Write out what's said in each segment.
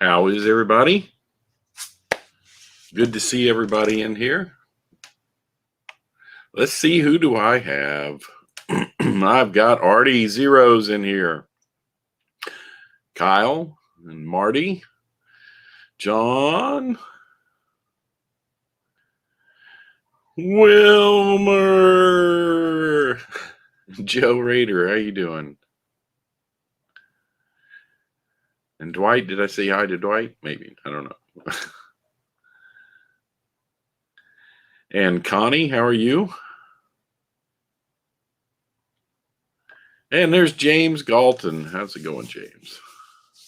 How is everybody? Good to see everybody in here. Let's see, who do I have? I've got Artie Zeros in here. Kyle and Marty. John. Wilmer. Joe Rader, how you doing? And Dwight, did I say hi to Dwight? Maybe, I don't know. And Connie, how are you? And there's James Galton. How's it going, James?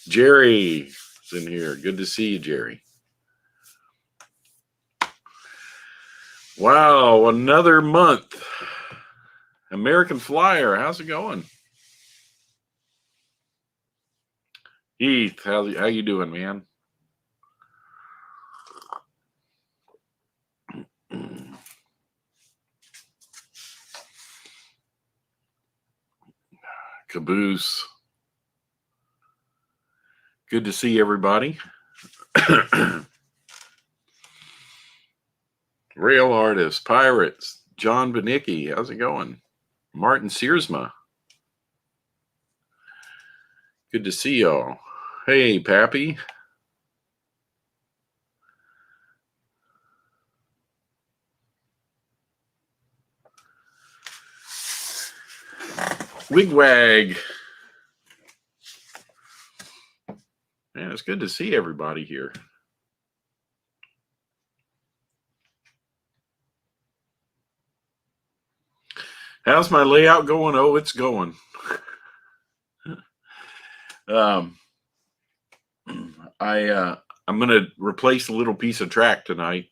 Jerry is in here. Good to see you, Jerry. Wow, another month. American Flyer, how's it going? Heath, how you doing, man? Caboose. Good to see everybody. Rail Artists, Pirates, John Benicki, how's it going? Martin Searsma. Good to see y'all. Hey, Pappy. Wigwag. Man, it's good to see everybody here. How's my layout going? Oh, it's going. I'm going to replace a little piece of track tonight.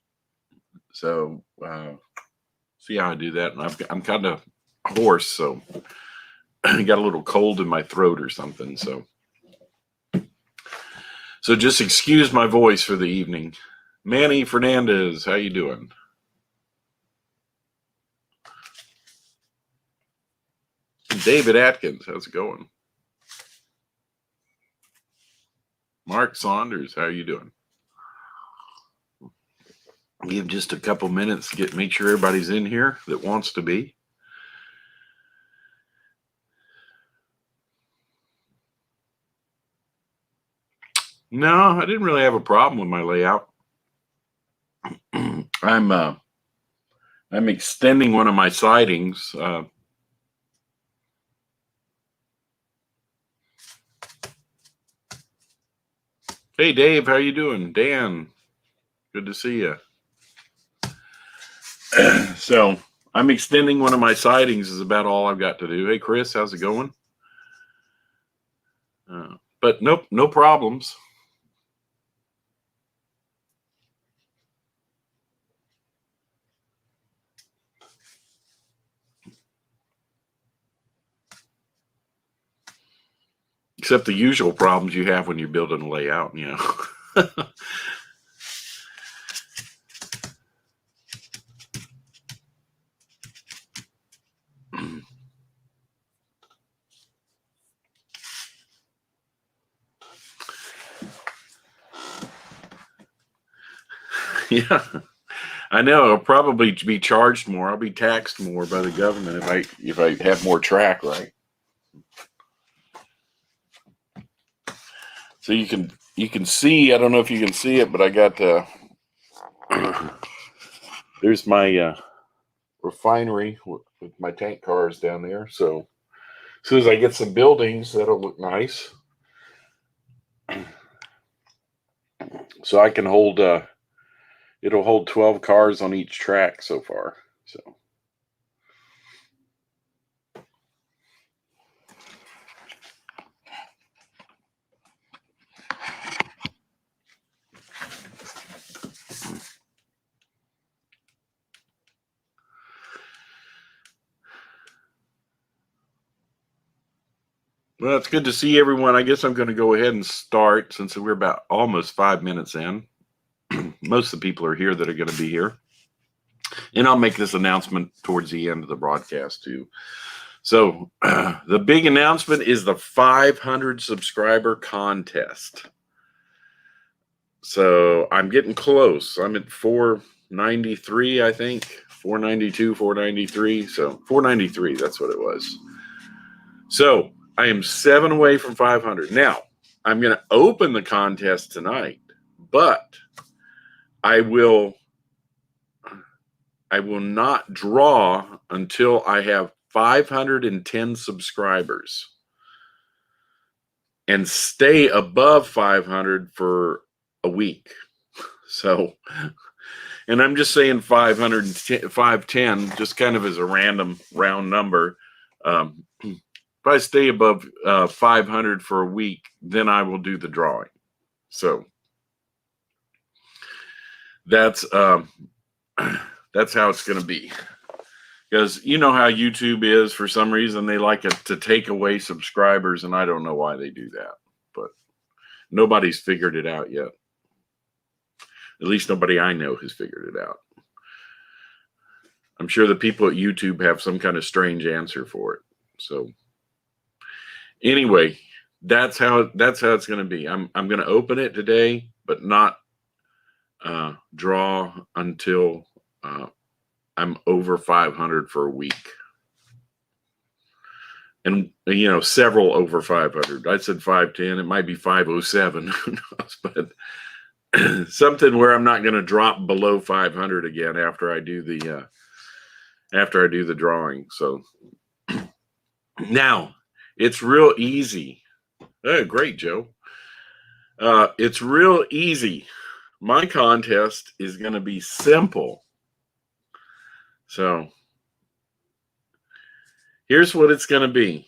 So see how I do that. And I'm kind of hoarse, so I got a little cold in my throat or something. So just excuse my voice for the evening. Manny Fernandez, how you doing? David Atkins, how's it going? Mark Saunders, how are you doing? Give just a couple minutes, make sure everybody's in here that wants to be. No, I didn't really have a problem with my layout. I'm extending one of my sidings. Hey, Dave, how you doing? Dan, good to see you. So I'm extending one of my sidings is about all I've got to do. Hey, Chris, how's it going? But nope, no problems. Except the usual problems you have when you're building a layout, you know. Yeah, I know. I'll probably be charged more. I'll be taxed more by the government if I have more track, right? So you can see. I don't know if you can see it, but I got there's my refinery with my tank cars down there. So as soon as I get some buildings, that'll look nice. So I can hold. It'll hold 12 cars on each track so far. So. Well, it's good to see everyone. I guess I'm going to go ahead and start since we're about almost 5 minutes in. Most of the people are here that are going to be here. And I'll make this announcement towards the end of the broadcast too. So the big announcement is the 500 subscriber contest. So I'm getting close. I'm at 493, I think. 492, 493. So 493, that's what it was. So I am 7 away from 500. Now, I'm going to open the contest tonight, but I will not draw until I have 510 subscribers and stay above 500 for a week. So, and I'm just saying 510, just kind of as a random round number. If I stay above 500 for a week, then I will do the drawing. So that's how it's going to be. Because you know how YouTube is, for some reason they like it to take away subscribers, and I don't know why they do that, but nobody's figured it out yet. At least nobody I know has figured it out. I'm sure the people at YouTube have some kind of strange answer for it. So anyway, that's how it's going to be. I'm going to open it today, but not draw until I'm over 500 for a week. And, you know, several over 500. I said 510. It might be 507. Who knows? But something where I'm not going to drop below 500 again after I do the drawing. So now it's real easy. Oh, great, Joe. It's real easy. My contest is going to be simple. So here's what it's going to be.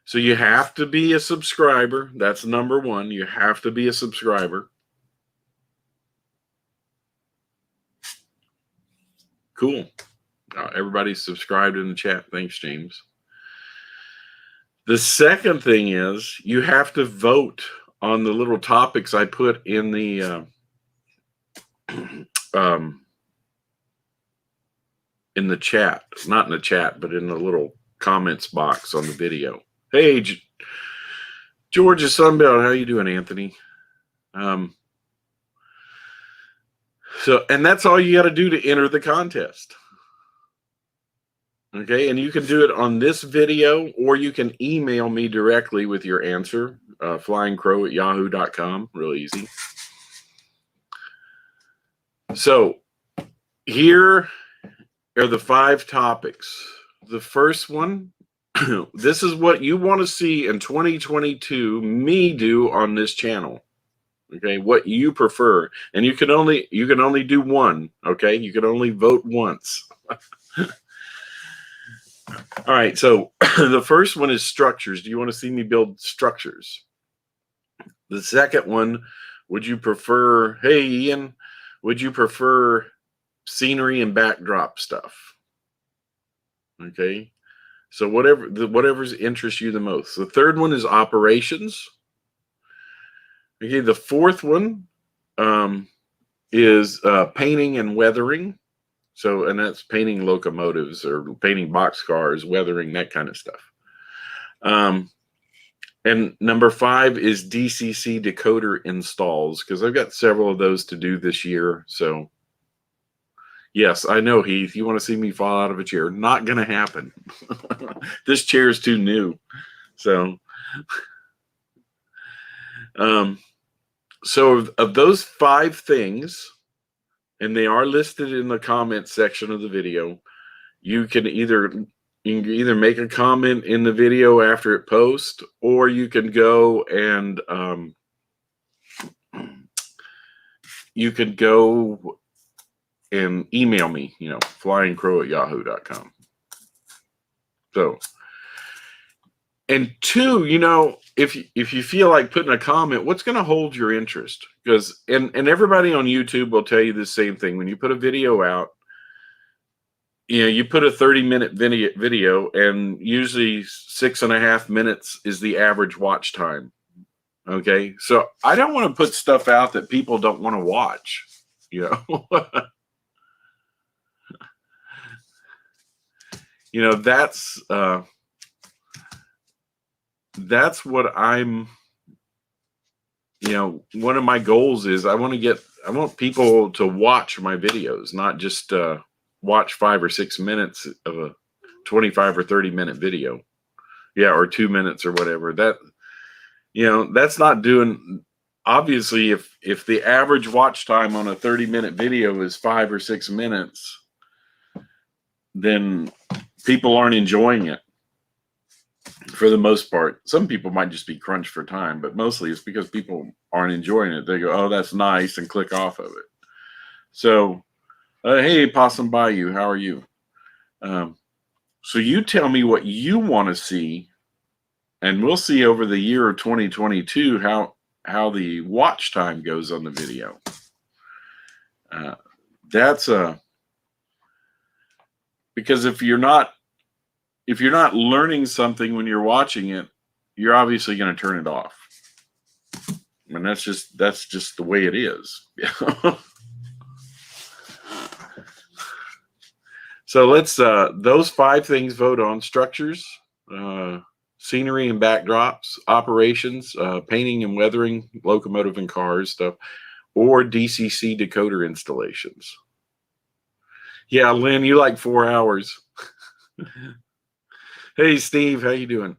So you have to be a subscriber. That's number one. You have to be a subscriber. Cool. Everybody's subscribed in the chat. Thanks, James. The second thing is you have to vote on the little topics I put in the chat. Not in the chat, but in the little comments box on the video. Hey, Georgia Sunbelt, how you doing, Anthony? So, and that's all you got to do to enter the contest. Okay, and you can do it on this video, or you can email me directly with your answer, flyingcrow@yahoo.com. Real easy. So here are the 5 topics. The first one, this is what you want to see in 2022 me do on this channel. Okay, what you prefer, and you can only do one. Okay, you can only vote once. All right, so the first one is structures. Do you want to see me build structures? The second one, would you prefer, hey Ian, would you prefer scenery and backdrop stuff? Okay, so whatever's interests you the most. The third one is operations. Okay, the fourth one is painting and weathering. So, and that's painting locomotives or painting boxcars, weathering, that kind of stuff. And number 5 is DCC decoder installs, because I've got several of those to do this year. So, yes, I know, Heath, you want to see me fall out of a chair. Not going to happen. This chair is too new. So, so of those 5 things, and they are listed in the comment section of the video, you can either make a comment in the video after it posts, or you can go and email me, flyingcrow@yahoo.com. So, and 2, if you feel like putting a comment, what's going to hold your interest? Because and everybody on YouTube will tell you the same thing. When you put a video out, you put a 30-minute video, and usually 6.5 minutes is the average watch time. Okay, so I don't want to put stuff out that people don't want to watch. That's what I'm one of my goals is I want people to watch my videos, not just watch 5 or 6 minutes of a 25 or 30-minute video. Yeah, or 2 minutes or whatever. That's not doing. Obviously, if the average watch time on a 30-minute video is 5 or 6 minutes, then people aren't enjoying it for the most part. Some people might just be crunched for time, but mostly it's because people aren't enjoying it. They go, oh, that's nice, and click off of it. So, hey, Possum Bayou, how are you? So you tell me what you want to see, and we'll see over the year of 2022 how the watch time goes on the video. That's because if you're not learning something when you're watching it, you're obviously going to turn it off. And that's just the way it is. So let's those 5 things vote on: structures, scenery and backdrops, operations, painting and weathering, locomotive and cars stuff, or DCC decoder installations. Yeah, Lynn, you like 4 hours. Hey, Steve, how you doing?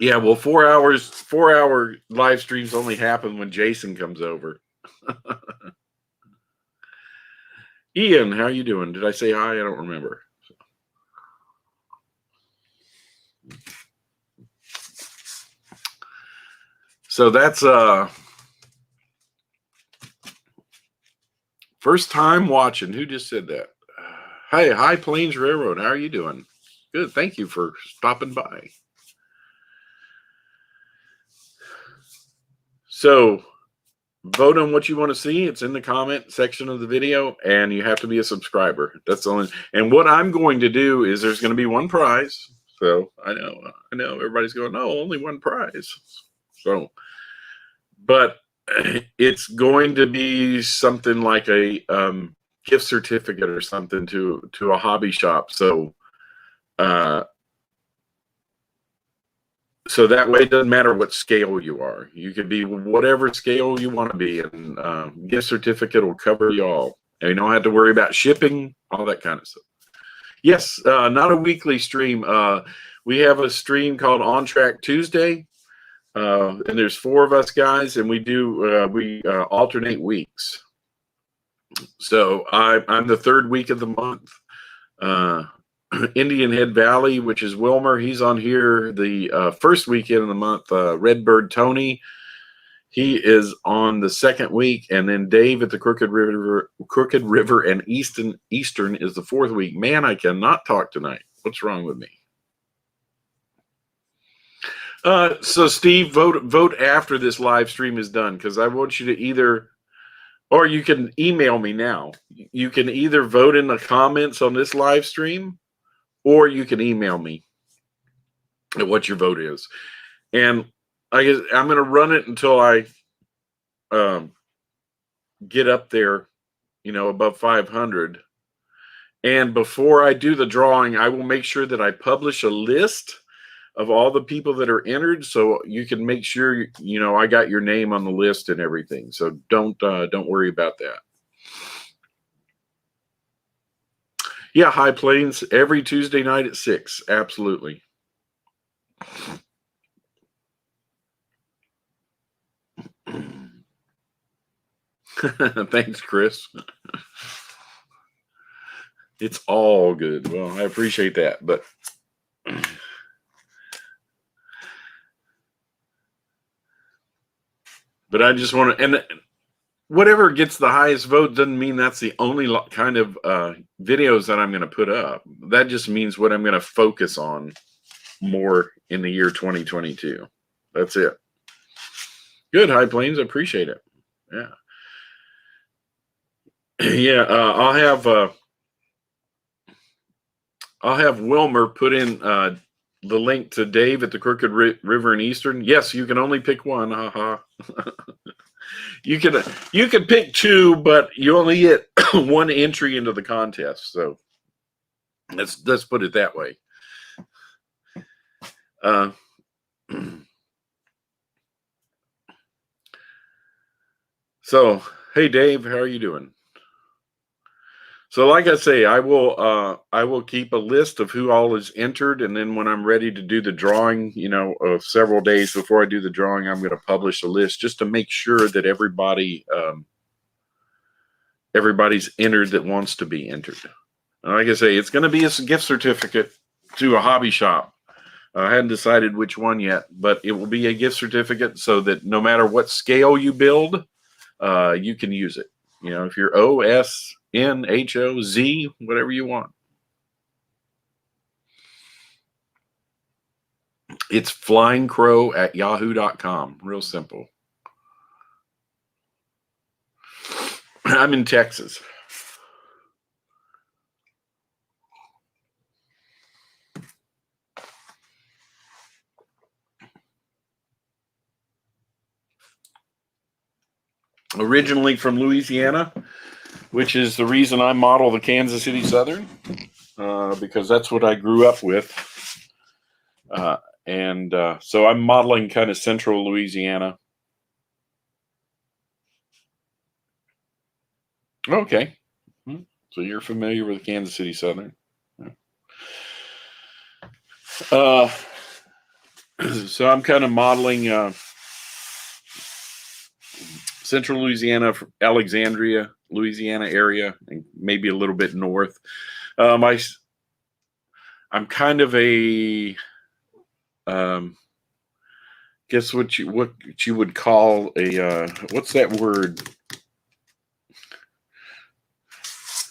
Yeah, well, 4-hour live streams only happen when Jason comes over. Ian, how you doing? Did I say hi? I don't remember. So that's first time watching. Who just said that? Hey, High Plains Railroad, how are you doing? Good, thank you for stopping by. So vote on what you want to see. It's in the comment section of the video, and you have to be a subscriber. That's the only. And what I'm going to do is there's going to be one prize. So I know everybody's going, no, only one prize. So, but it's going to be something like a gift certificate or something to a hobby shop. So so that way it doesn't matter what scale you are. You could be whatever scale you want to be, and gift certificate will cover you all. And you don't have to worry about shipping, all that kind of stuff. Yes, not a weekly stream. We have a stream called On Track Tuesday, and there's 4 of us guys, and we alternate weeks. So I'm the 3rd week of the month. Indian Head Valley, which is Wilmer, he's on here the first weekend of the month. Redbird Tony, he is on the 2nd week, and then Dave at the Crooked River and Eastern is the 4th week. Man, I cannot talk tonight. What's wrong with me? So Steve, vote after this live stream is done, because I want you to either, or you can email me now. You can either vote in the comments on this live stream, or you can email me at what your vote is. And I guess I'm going to run it until I get up there, above 500. And before I do the drawing, I will make sure that I publish a list of all the people that are entered, so you can make sure I got your name on the list and everything. So don't worry about that. Yeah, High Plains every Tuesday night at 6. Absolutely. Thanks, Chris. It's all good. Well, I appreciate that, but I just want to, and whatever gets the highest vote doesn't mean that's the only kind of videos that I'm going to put up. That just means what I'm going to focus on more in the year 2022. That's it. Good, High Plains. I appreciate it. Yeah. Yeah, I'll have Wilmer put in the link to Dave at the Crooked River and Eastern. Yes, you can only pick one. Haha. You can pick 2, but you only get 1 entry into the contest. So let's put it that way. So, hey Dave, how are you doing? So, like I say, I will keep a list of who all is entered, and then when I'm ready to do the drawing, of several days before I do the drawing, I'm going to publish a list just to make sure that everybody's entered that wants to be entered. And like I say, it's going to be a gift certificate to a hobby shop. I hadn't decided which one yet, but it will be a gift certificate so that no matter what scale you build, you can use it. If you're O, S, N, H, O, Z, whatever you want. It's flyingcrow@yahoo.com. Real simple. I'm in Texas. Originally from Louisiana, which is the reason I model the Kansas City Southern, because that's what I grew up with. And so I'm modeling kind of central Louisiana. Okay. So you're familiar with Kansas City Southern. So I'm kind of modeling central Louisiana, Alexandria, Louisiana area, and maybe a little bit north. I'm kind of a guess what you would call a what's that word?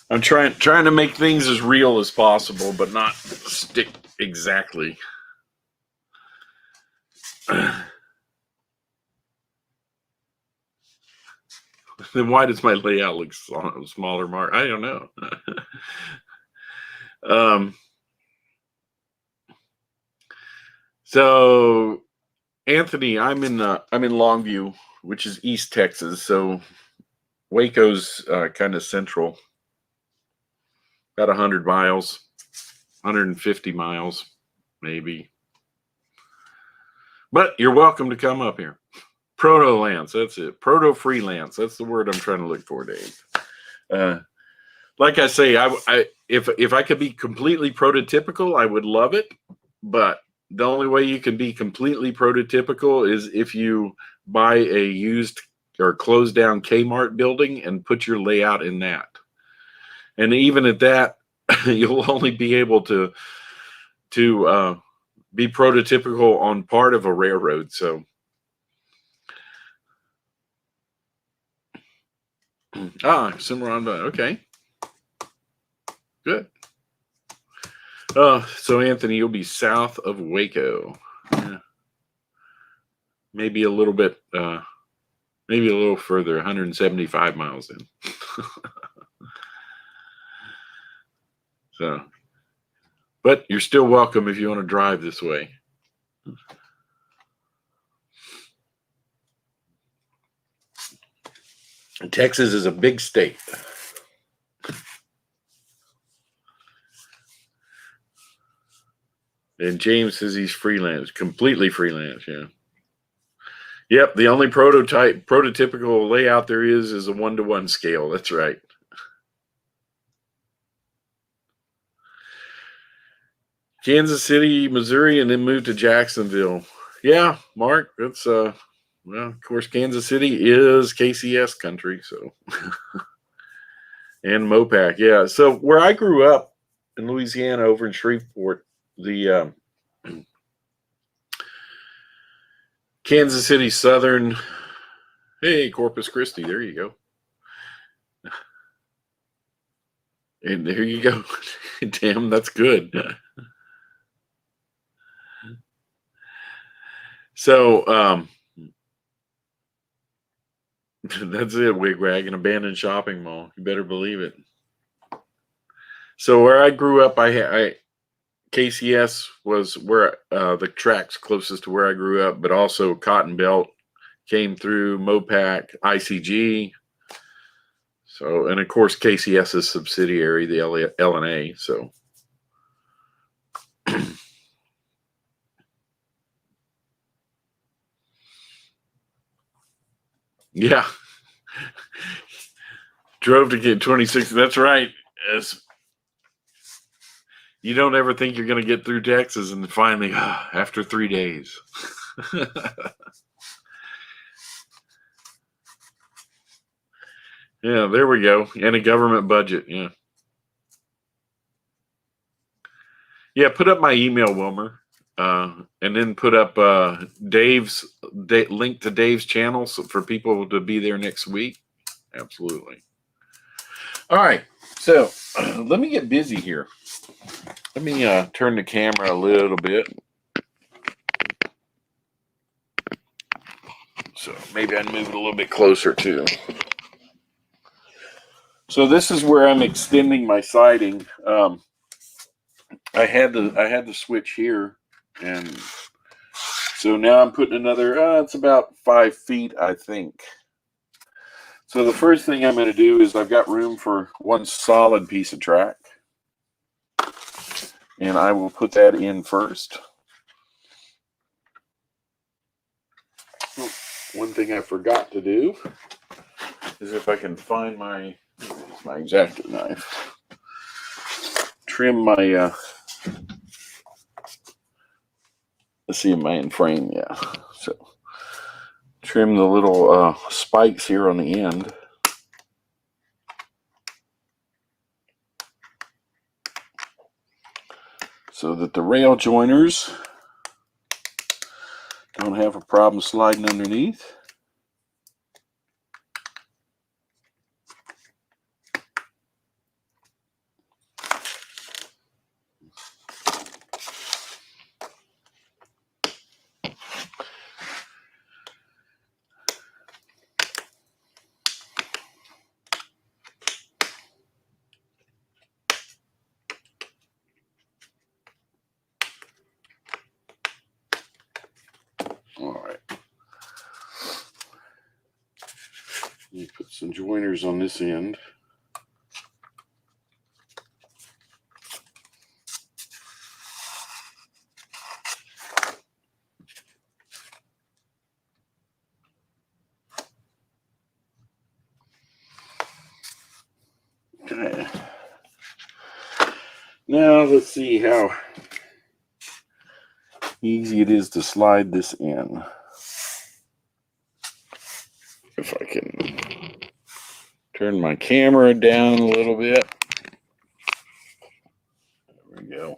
I'm trying to make things as real as possible, but not stick exactly. Then why does my layout look smaller, Mark? I don't know. So Anthony, I'm in Longview, which is East Texas. So Waco's kind of central, about 100 miles, 150 miles, maybe. But you're welcome to come up here. Proto Lance, that's it. Proto freelance, that's the word I'm trying to look for, Dave. Like I say, if I could be completely prototypical, I would love it. But the only way you can be completely prototypical is if you buy a used or closed down Kmart building and put your layout in that. And even at that, you'll only be able to be prototypical on part of a railroad. So, Cimarron, okay, good. So Anthony, you'll be south of Waco. Yeah. Maybe a little bit, maybe a little further, 175 miles in. So, but you're still welcome if you want to drive this way. Texas is a big state. And James says he's freelance, completely freelance. Yeah. Yep. The only prototypical layout there is a 1-to-1 scale. That's right. Kansas City, Missouri, and then moved to Jacksonville. Yeah, Mark, that's well, of course, Kansas City is KCS country, so and Mopac, yeah. So where I grew up in Louisiana, over in Shreveport, the Kansas City Southern. Hey, Corpus Christi, there you go. And there you go. Damn, that's good. So that's it, Wigwag, an abandoned shopping mall. You better believe it. So where I grew up, I KCS was where the tracks closest to where I grew up, but also Cotton Belt came through, Mopac, ICG. So, and of course, KCS's subsidiary, the LNA. So, yeah, Drove to get 26. That's right. As you don't ever think you're going to get through Texas, and finally, after 3 days. Yeah, there we go. And a government budget. Yeah. Yeah, put up my email, Wilmer. And then put up Dave's link to Dave's channel for people to be there next week. Absolutely. All right. So let me get busy here. Let me turn the camera a little bit. So maybe I'd move it a little bit closer too. So this is where I'm extending my siding. I had the switch here, and so now I'm putting another. It's about 5 feet, I think. So the first thing I'm going to do is I've got room for one solid piece of track, and I will put that in first. One thing I forgot to do is, if I can find my X-Acto knife, trim my let's see, am I in frame? Yeah. So trim the little spikes here on the end. So that the rail joiners don't have a problem sliding underneath. All right. You put some joiners on this end. Okay. Now let's see how easy it is to slide this in. If I can turn my camera down a little bit. There we go.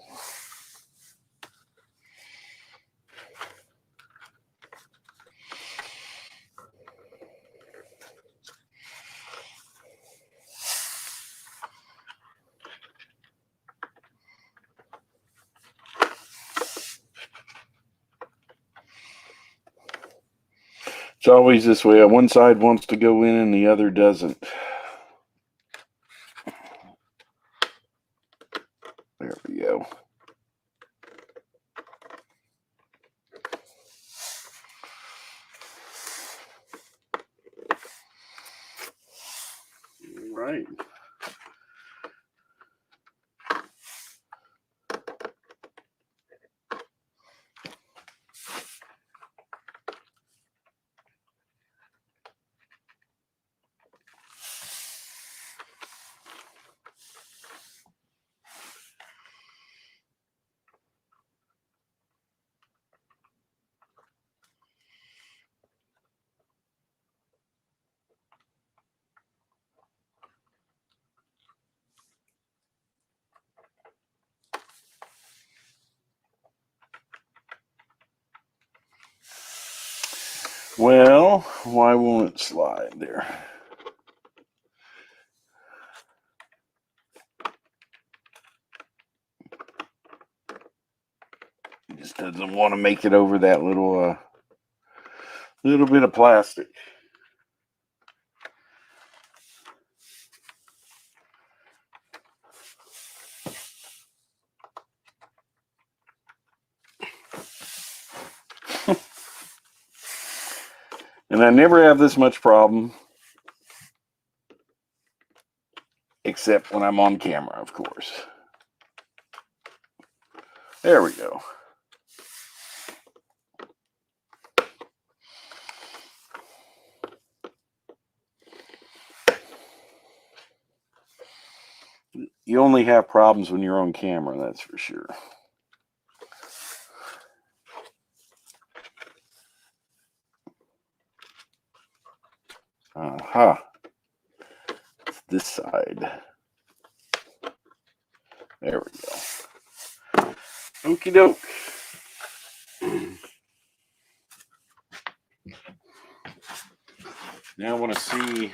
It's always this way. One side wants to go in and the other doesn't. There we go. All right. Well, why won't it slide there? It just doesn't want to make it over that little bit of plastic. And I never have this much problem, except when I'm on camera, of course. There we go. You only have problems when you're on camera, that's for sure. Aha. It's this side. There we go. Okie doke. Now I want to see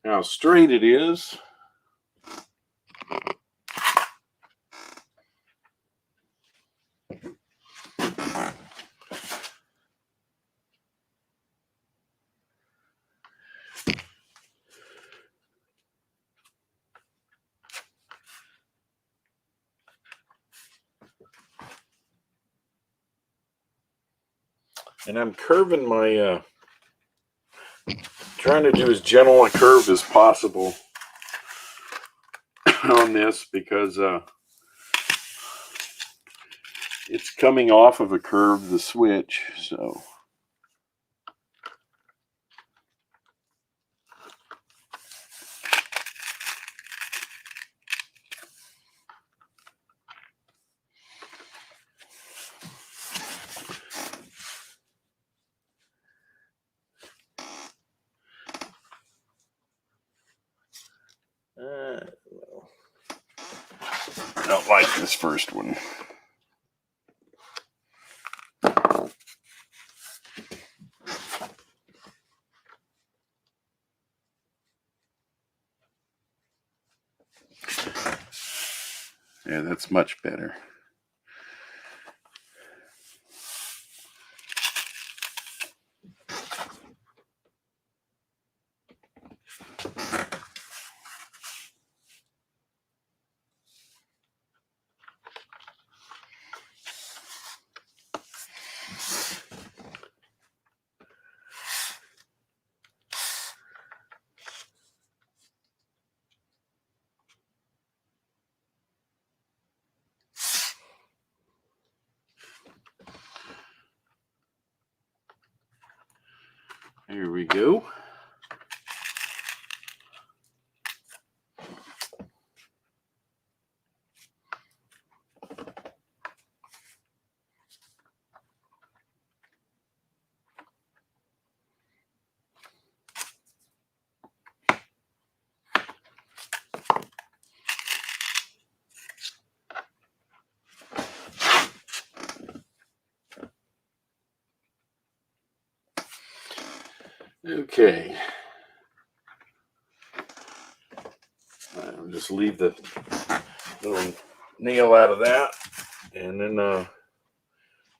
how straight it is. And I'm curving my, trying to do as gentle a curve as possible on this because it's coming off of a curve, the switch, so. Well, I don't like this first one. Yeah, that's much better. Here we go. Okay. I'll just leave the little nail out of that, and then now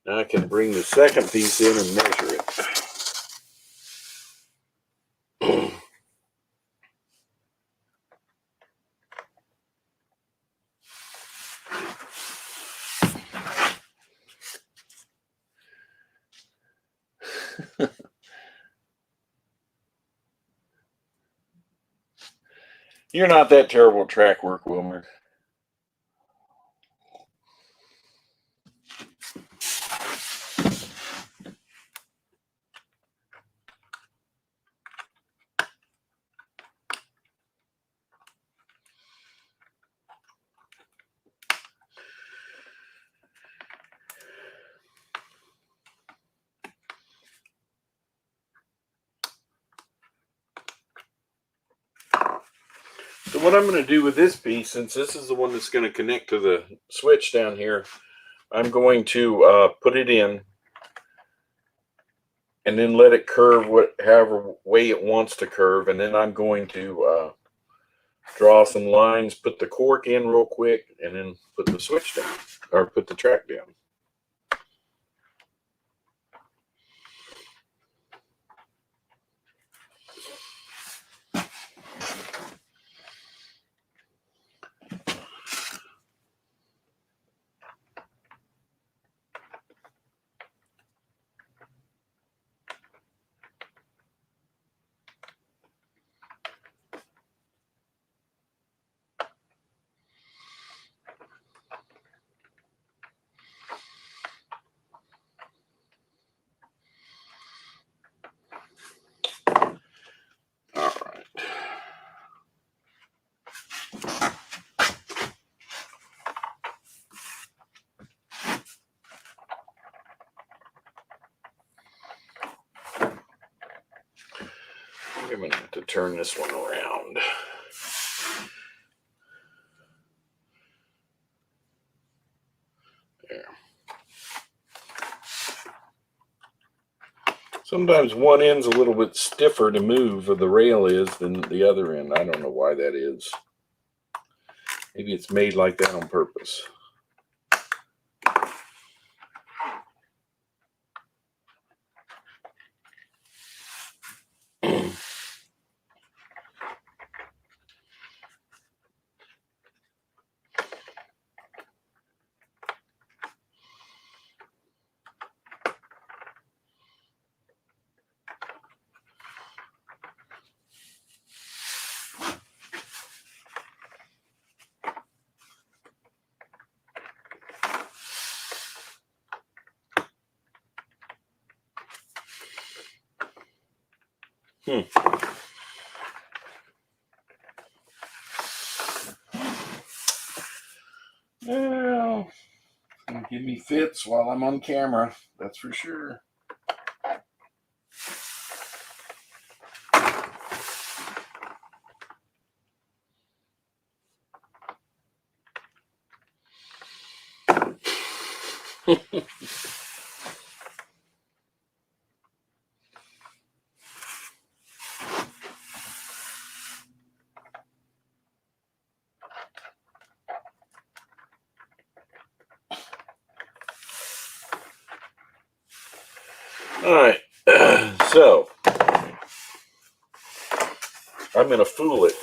I can bring the second piece in and measure it. You're not that terrible at track work, Wilmer. So what I'm going to do with this piece, since this is the one that's going to connect to the switch down here, I'm going to put it in and then let it curve however way it wants to curve. And then I'm going to draw some lines, put the cork in real quick, and then put the switch down, or put the track down. I'm going to have to turn this one around. There. Sometimes one end's a little bit stiffer to move, or the rail is, than the other end. I don't know why that is. Maybe it's made like that on purpose. Well, it's gonna give me fits while I'm on camera, that's for sure. All right, so I'm gonna fool it.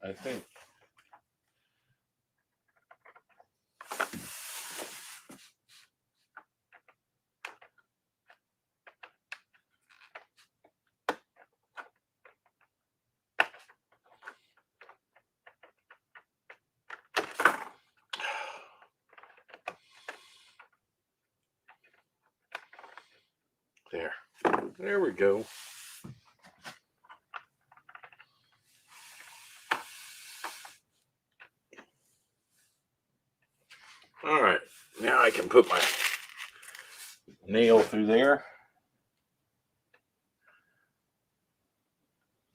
I think. There we go. All right, now I can put my nail through there.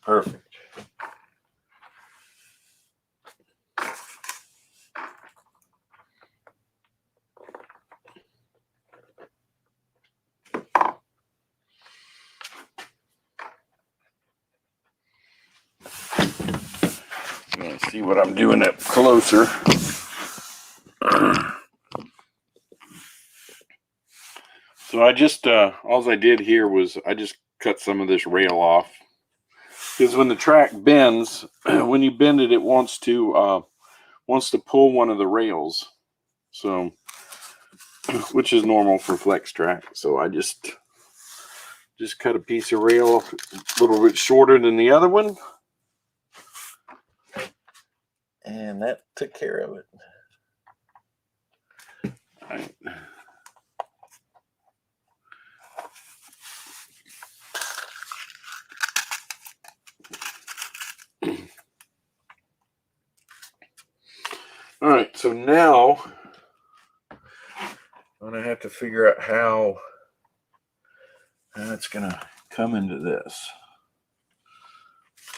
Perfect. Let's see what I'm doing up closer. So I just, all I did here was I just cut some of this rail off. Because when the track bends, when you bend it, it wants to pull one of the rails. So, which is normal for flex track. So I just cut a piece of rail a little bit shorter than the other one. And that took care of it. All right. All right, so now I'm gonna have to figure out how it's gonna come into this.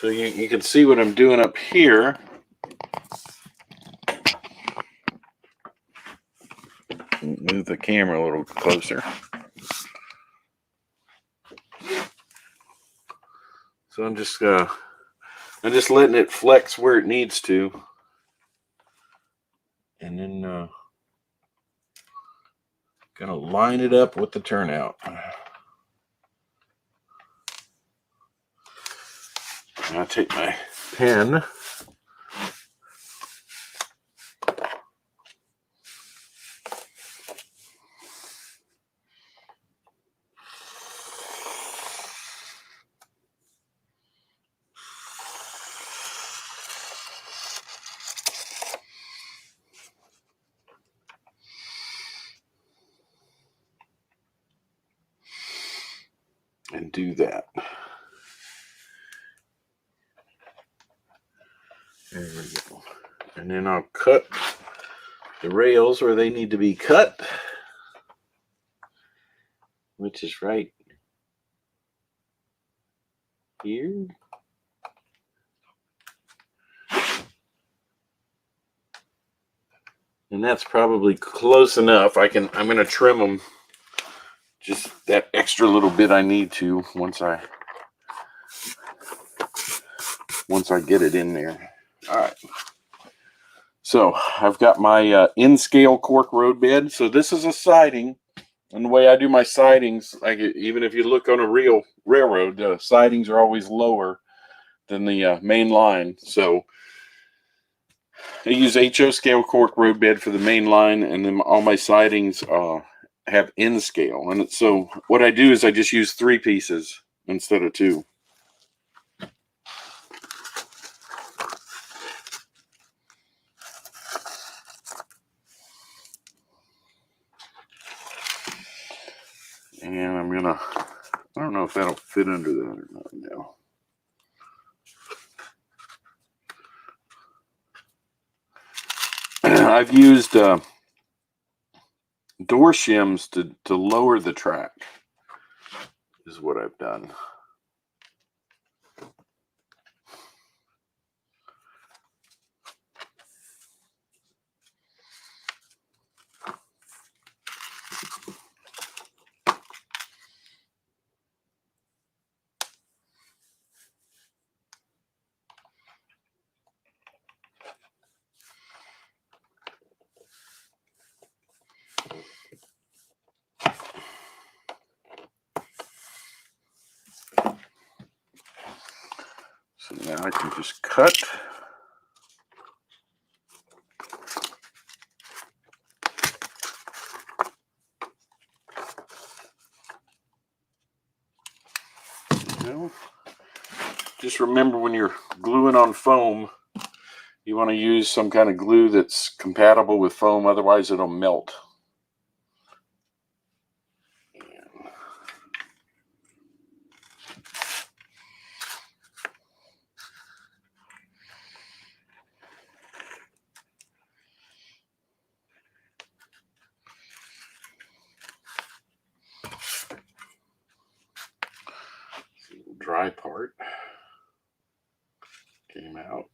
So you can see what I'm doing up here. Move the camera a little closer. So I'm just I'm just letting it flex where it needs to. And then gonna line it up with the turnout. I'll take my pen. And do that. There we go. And then I'll cut the rails where they need to be cut, which is right here. And that's probably close enough. I'm going to trim them just that extra little bit I need to once I get it in there. All right. So I've got my in-scale cork road bed. So this is a siding. And the way I do my sidings, like even if you look on a real railroad, the sidings are always lower than the main line. So I use HO scale cork road bed for the main line, and then all my sidings have in scale. And so what I do is I just use 3 pieces instead of 2. And I'm gonna, I don't know if that'll fit under that or not now. I've used door shims to lower the track, is what I've done. So now I can just cut. Just remember when you're gluing on foam, you want to use some kind of glue that's compatible with foam, otherwise it'll melt. Dry part came out.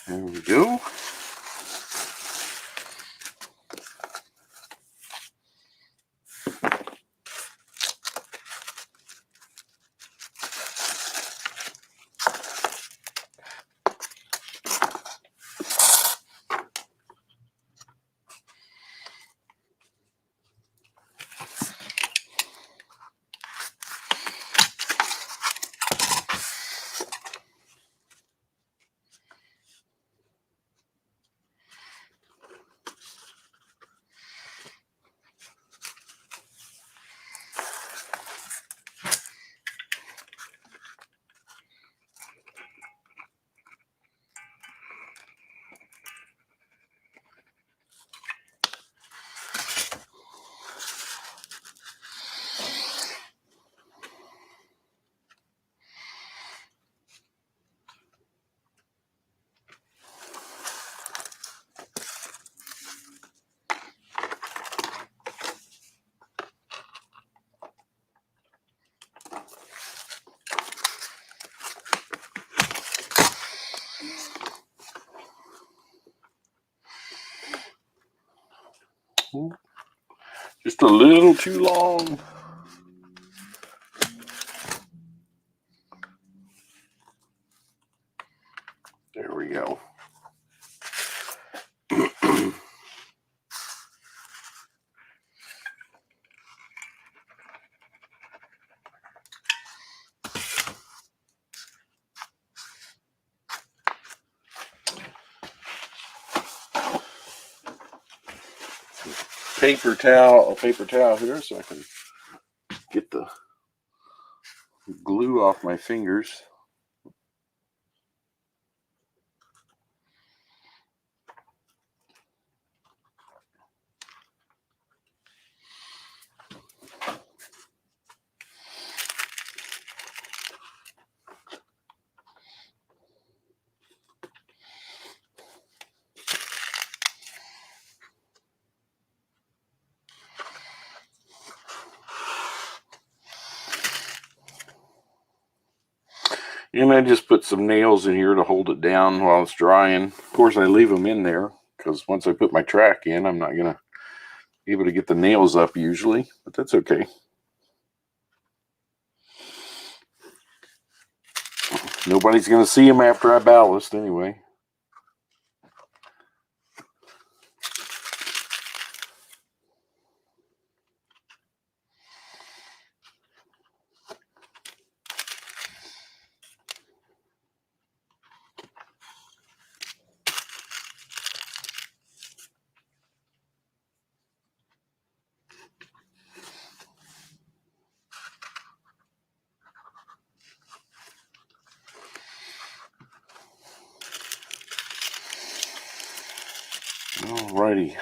There we go. Just a little too long. There we go. Paper towel here so I can get the glue off my fingers. And I just put some nails in here to hold it down while it's drying. Of course, I leave them in there because once I put my track in, I'm not going to be able to get the nails up usually, but that's okay. Nobody's going to see them after I ballast anyway. Alrighty.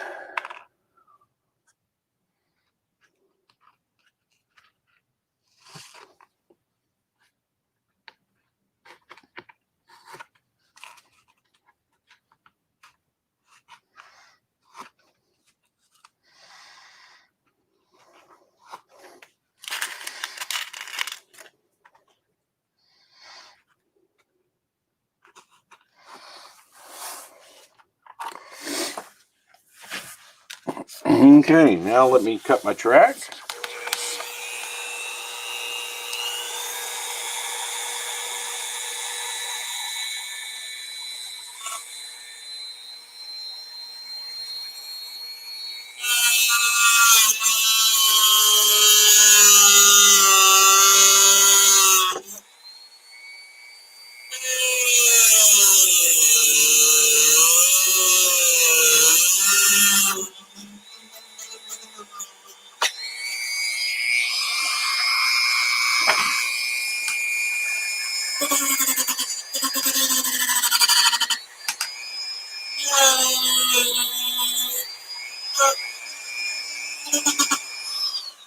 Okay, now let me cut my track.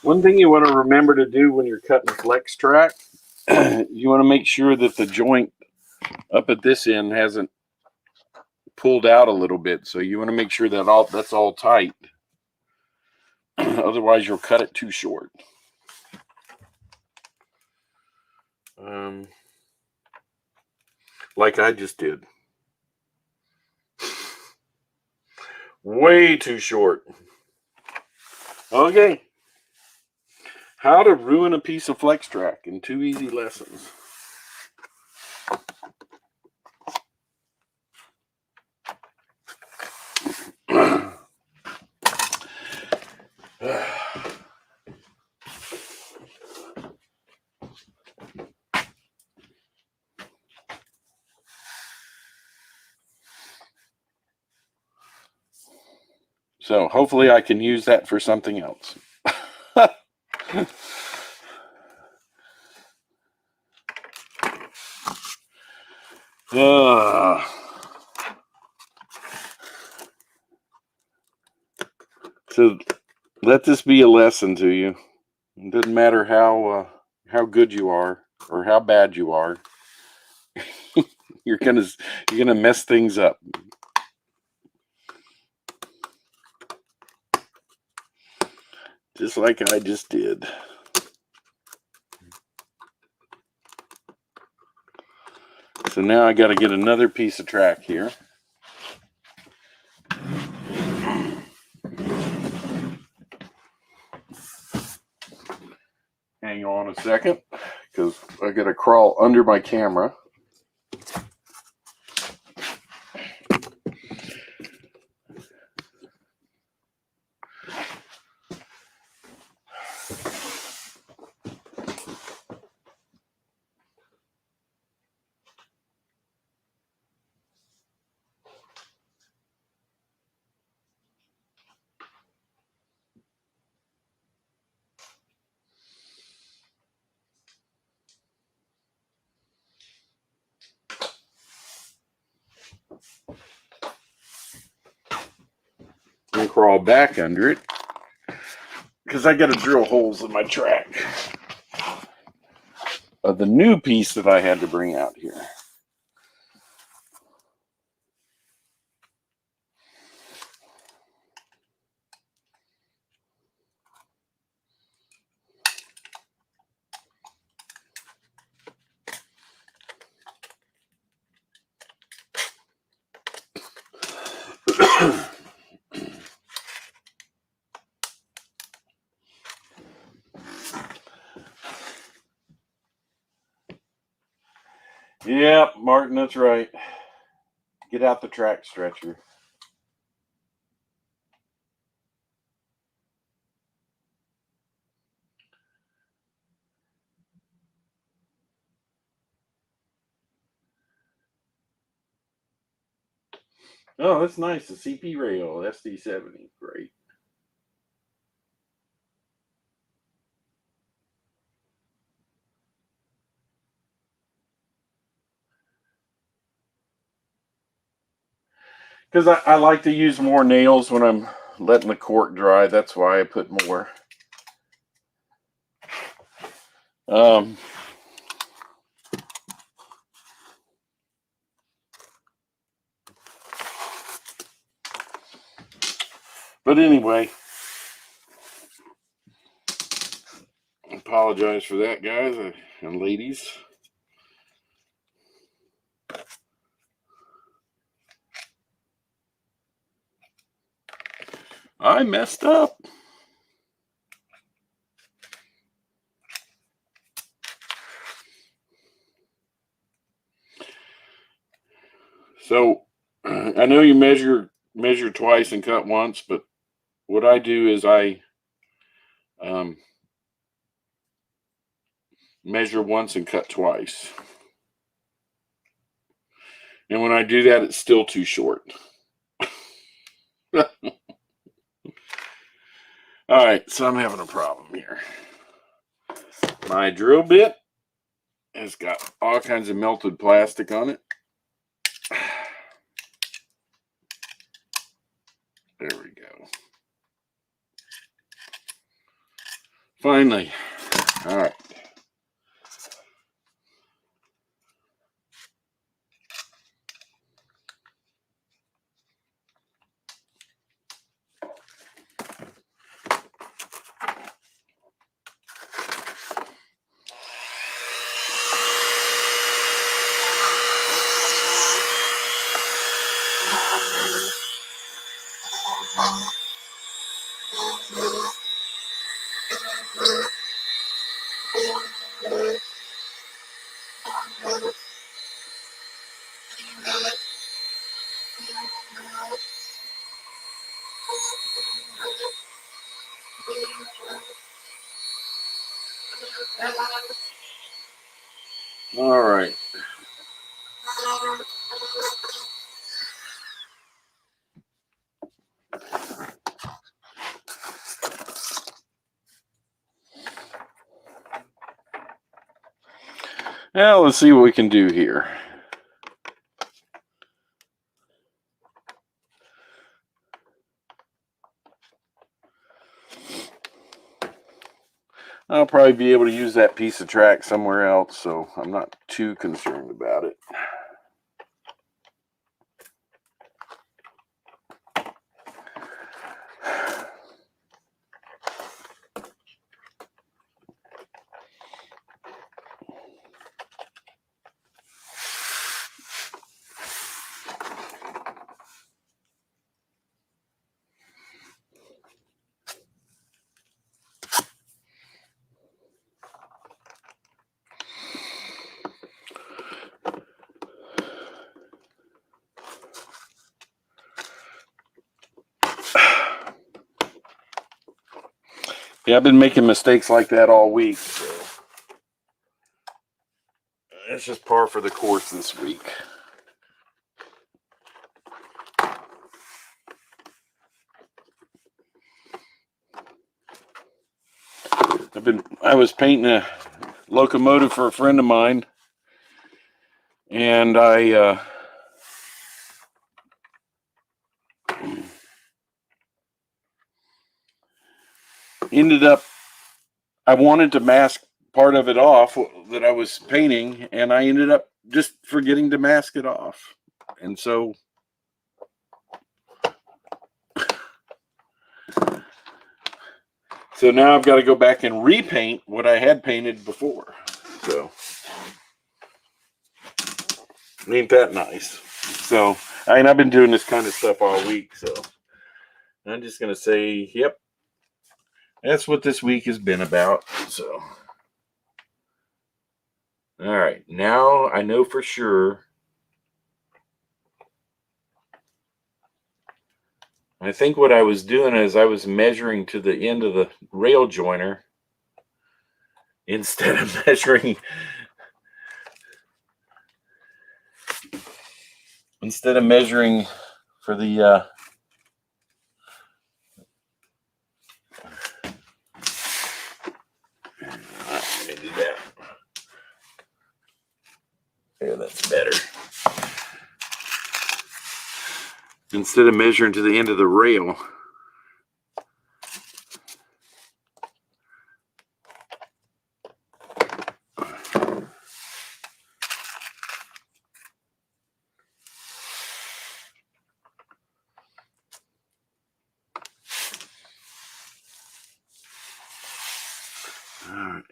One thing you want to remember to do when you're cutting flex track, you want to make sure that the joint up at this end hasn't pulled out a little bit. So you want to make sure that that's all tight. Otherwise, you'll cut it too short. Like I just did. Way too short. Okay. How to ruin a piece of flex track in 2 easy lessons. So hopefully I can use that for something else. So let this be a lesson to you. It doesn't matter how good you are or how bad you are. You're gonna mess things up. Just like I just did. So now I got to get another piece of track here. second because I got to crawl under my camera. And crawl back under it because I got to drill holes in my track of the new piece that I had to bring out here. Yeah, Martin, that's right. Get out the track stretcher. Oh, that's nice. The CP rail, SD70. Great. Because I like to use more nails when I'm letting the cork dry. That's why I put more. But anyway, I apologize for that, guys and ladies. I messed up. So I know you measure twice and cut once, but what I do is I measure once and cut twice. And when I do that, it's still too short. All right, so I'm having a problem here. My drill bit has got all kinds of melted plastic on it. There we go. Finally. All right. All right. Now let's see what we can do here. I'll probably be able to use that piece of track somewhere else, so I'm not too concerned about it. Yeah, I've been making mistakes like that all week. So it's just par for the course this week. I was painting a locomotive for a friend of mine, and I ended up, I wanted to mask part of it off that I was painting, and I ended up just forgetting to mask it off. And so now I've got to go back and repaint what I had painted before. So ain't that nice? So I've been doing this kind of stuff all week, so I'm just gonna say, yep, that's what this week has been about. So all right, now I know for sure. I think what I was doing is I was measuring to the end of the rail joiner instead of measuring for the let me do that. Yeah, that's better. Instead of measuring to the end of the rail. All right.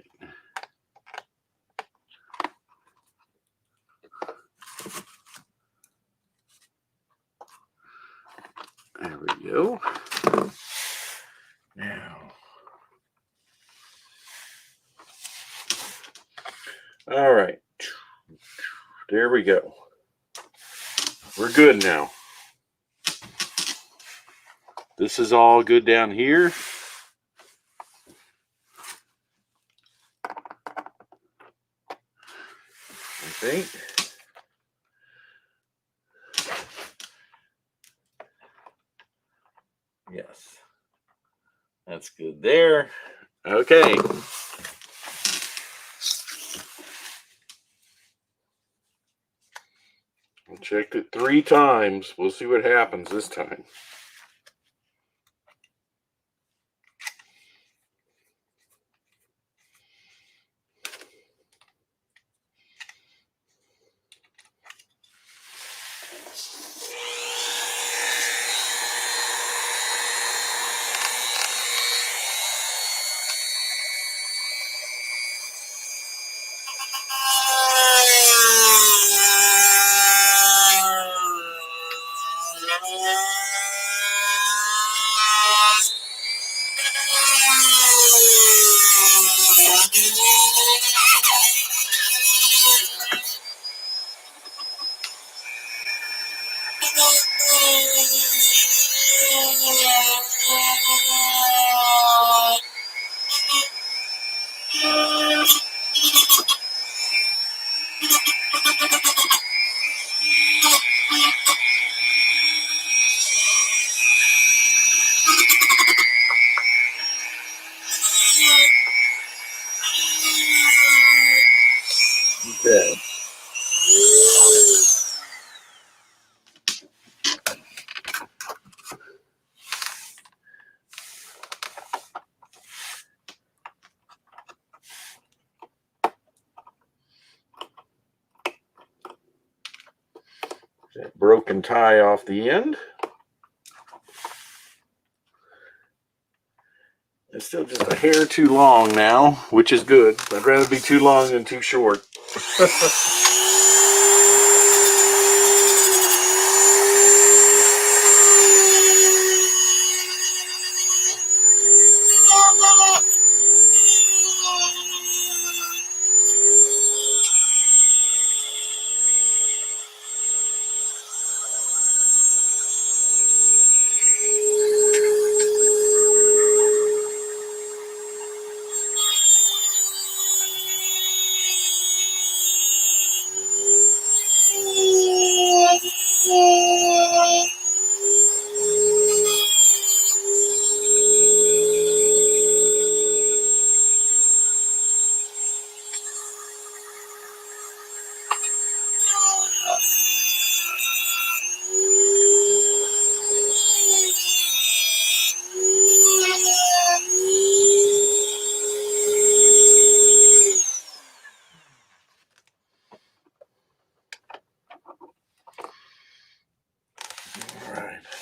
There we go. Now. All right. There we go. We're good now. This is all good down here. I think. Yes. That's good there. Okay. I checked it 3 times. We'll see what happens this time. Okay. That broken tie off the end. It's still just a hair too long now, which is good. I'd rather be too long than too short.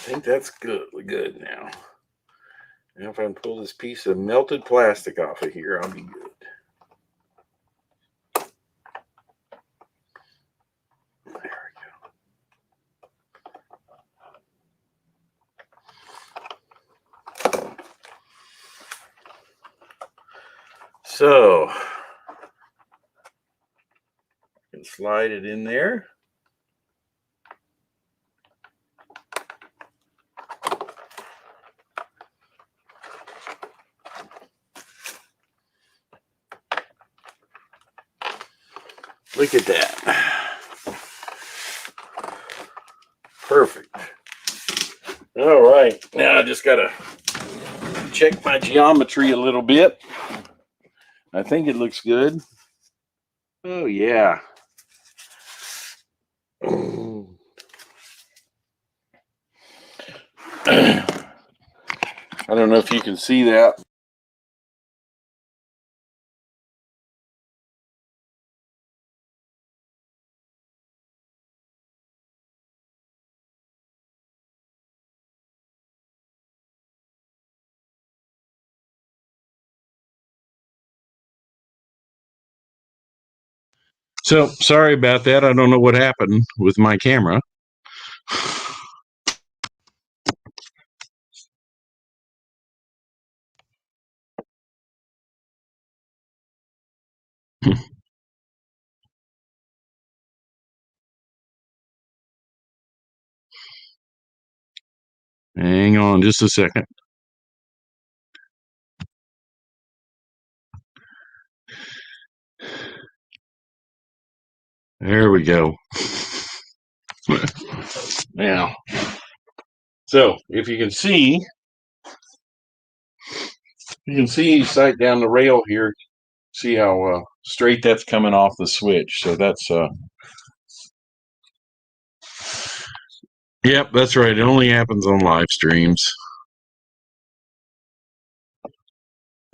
think that's good now. Now if I can pull this piece of melted plastic off of here, I'll be good. There we go. So, I can slide it in there. Look at that. Perfect. All right. Now I just got to check my geometry a little bit. I think it looks good. Oh, yeah. I don't know if you can see that. So sorry about that. I don't know what happened with my camera. Hang on just a second. There we go. Now, so if you can see, sight down the rail here. See how straight that's coming off the switch. So that's yep, that's right. It only happens on live streams.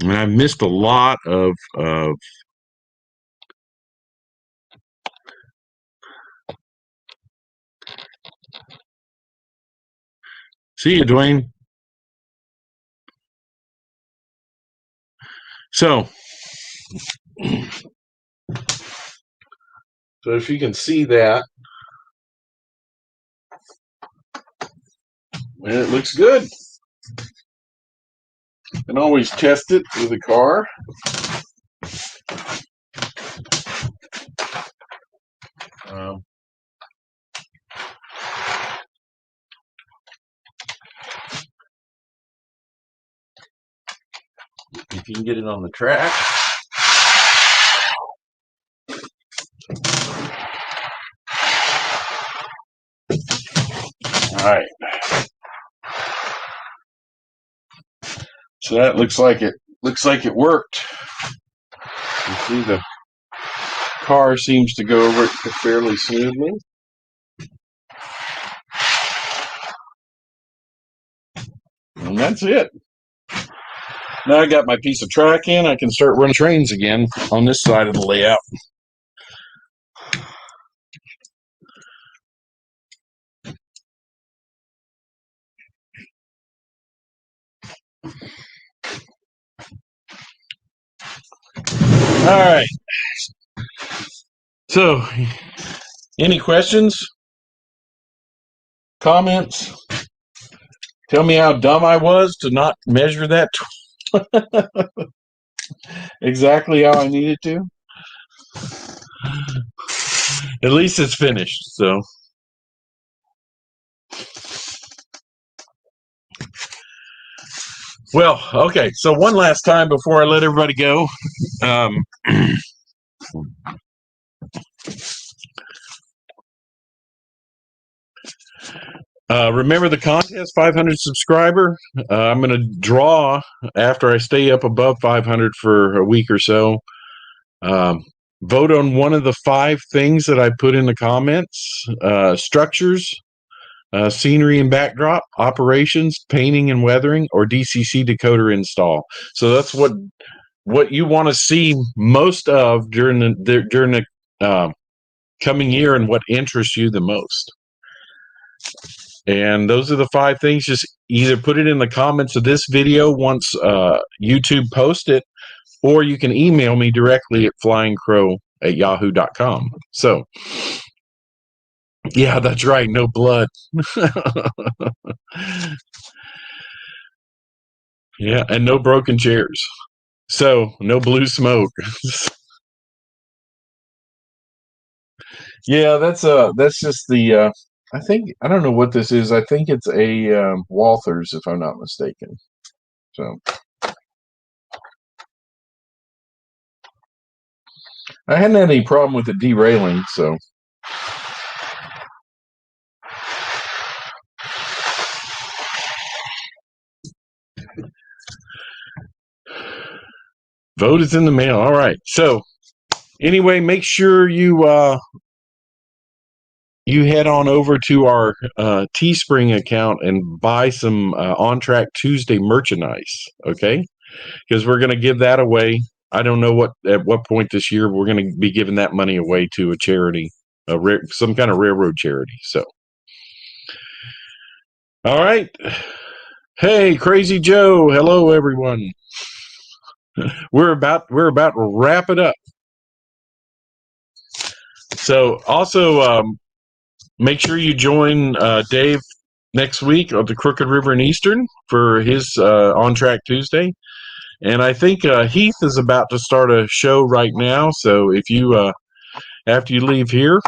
And I've missed a lot of see you, Dwayne. So if you can see that, and it looks good. You can always test it with a car. If you can get it on the track. All right. So that looks like it worked. You see the car seems to go over it fairly smoothly. And that's it. Now I got my piece of track in, I can start running trains again on this side of the layout. All right. So, any questions? Comments? Tell me how dumb I was to not measure that exactly how I needed to. At least it's finished, so. Well, okay, so one last time before I let everybody go. Remember the contest, 500 subscriber? I'm going to draw after I stay up above 500 for a week or so. Vote on one of the 5 things that I put in the comments: structures, scenery and backdrop, operations, painting and weathering, or DCC decoder install. So that's what you want to see most of during the coming year, and what interests you the most. And those are the 5 things. Just either put it in the comments of this video once YouTube posts it, or you can email me directly at flyingcrow@yahoo.com. So, yeah, that's right. No blood. Yeah, and no broken chairs. So, no blue smoke. Yeah, that's just the I think I don't know what this is. I think it's a Walthers, if I'm not mistaken. So I hadn't had any problem with it derailing. So vote is in the mail. All right. So anyway, make sure you head on over to our Teespring account and buy some On Track Tuesday merchandise. Okay, because we're going to give that away. I don't know at what point this year we're going to be giving that money away to a charity, some kind of railroad charity. So, all right. Hey, Crazy Joe. Hello, everyone. We're about to wrap it up. So, also make sure you join Dave next week of the Crooked River and Eastern for his On Track Tuesday. And I think Heath is about to start a show right now. So if you, after you leave here,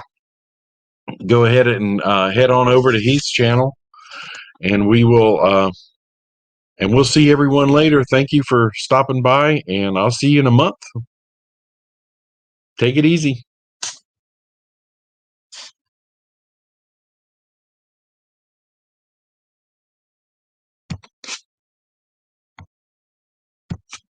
go ahead and head on over to Heath's channel, and we'll see everyone later. Thank you for stopping by, and I'll see you in a month. Take it easy.